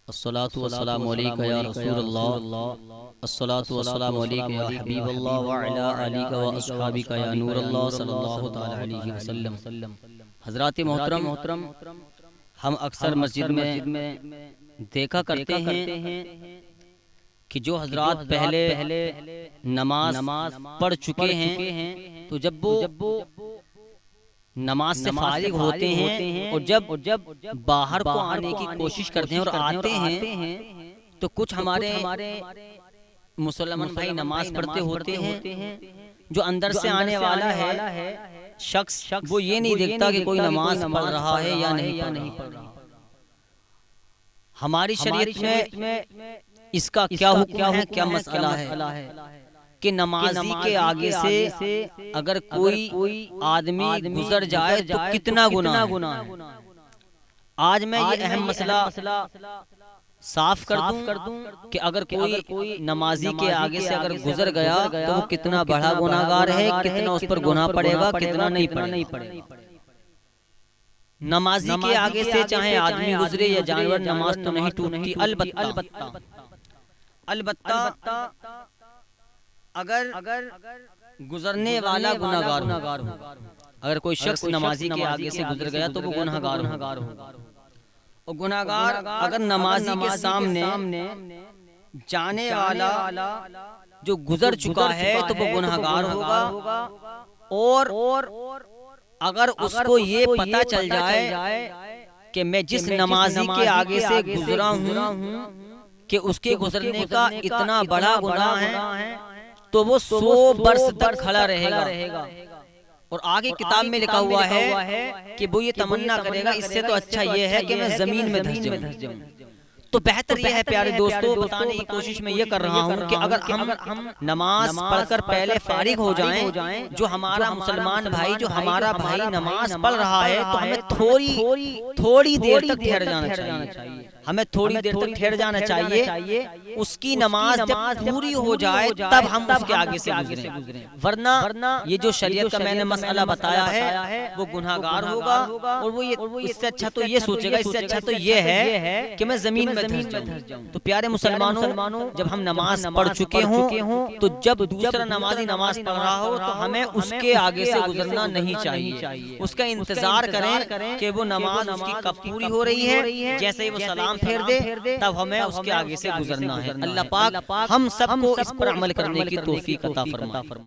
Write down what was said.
الصلاة والسلام علیکہ یا رسول اللہ، الصلاة والسلام علیکہ یا حبیب اللہ وعلی آلہ و اصحابہ یا نور اللہ صلی اللہ تعالی علیہ وسلم۔ حضرات محترم، ہم اکثر مسجد میں دیکھا کرتے ہیں کہ جو حضرات پہلے نماز پڑھ چکے ہیں تو جب وہ نماز سے فارغ ہوتے ہیں اور جب باہر کو آنے کی کوشش کرتے ہیں اور آتے ہیں تو کچھ ہمارے مسلمان بھائی نماز پڑھتے ہوتے ہیں، جو اندر سے آنے والا ہے شخص وہ یہ نہیں دیکھتا کہ کوئی نماز پڑھ رہا ہے یا نہیں پڑھ رہا۔ ہماری شریعت میں اس کا کیا حکم ہے، کیا مسئلہ ہے کہ نمازی کے آگے سے اگر کوئی آدمی گزر جائے تو کتنا گناہ ہے۔ آج میں یہ اہم مسئلہ صاف کر دوں کہ اگر کوئی نمازی کے آگے سے اگر گزر گیا تو وہ کتنا بڑا گناہگار ہے، کتنا اس پر گناہ پڑے گا، کتنا نہیں پڑے گا۔ نمازی کے آگے سے چاہے آدمی گزرے یا جانور، نماز تو نہیں ٹوٹتی۔ البتہ اگر گزرنے والا گناہگار ہو، اگر کوئی شخص نمازی کے آگے سے گزر گیا تو وہ گناہگار ہو، اور گناہگار اگر نمازی کے سامنے جانے والا جو گزر چکا ہے تو وہ گناہگار ہوگا، اور اگر اس کو یہ پتہ چل جائے کہ میں جس نمازی کے آگے سے گزرا ہوں کہ اس کے گزرنے کا اتنا بڑا گناہ ہے تو وہ 100 برس تک کھڑا رہے گا، اور آگے کتاب میں لکھا ہوا ہے کہ وہ یہ تمنا کرے گا اس سے تو اچھا یہ ہے کہ میں زمین میں دھس جاؤں۔ تو بہتر یہ ہے پیارے دوستو، بتانے کی کوشش میں یہ کر رہا ہوں کہ اگر ہم نماز پڑھ کر پہلے فارغ ہو جائیں، جو ہمارا مسلمان بھائی، جو ہمارا بھائی نماز پڑھ رہا ہے تو ہمیں تھوڑی دیر تک ٹھہر جانا چاہیے، ہمیں تھوڑی دیر تک ٹھہر جانا چاہیے۔ اس کی نماز جب پوری ہو جائے تب ہم اس کے آگے سے گزریں، ورنہ یہ جو شریعت کا میں نے مسئلہ بتایا ہے وہ گناہگار ہوگا، اور وہ اس سے اچھا تو یہ سوچے گا، اس سے اچھا تو یہ ہے کہ میں زمین میں دھس جاؤں۔ تو پیارے مسلمانوں، جب ہم نماز پڑھ چکے ہوں تو جب دوسرا نمازی نماز پڑھ رہا ہو تو ہمیں اس کے آگے سے گزرنا نہیں چاہیے، اس کا انتظار کریں کہ وہ نماز اس کی کب پوری ہو رہی ہے، جیسے ہی وہ سلام پھیر دے تب ہمیں اس کے آگے سے گزرنا ہے۔ اللہ پاک ہم سب کو اس پر عمل کرنے کی توفیق عطا فرمائے۔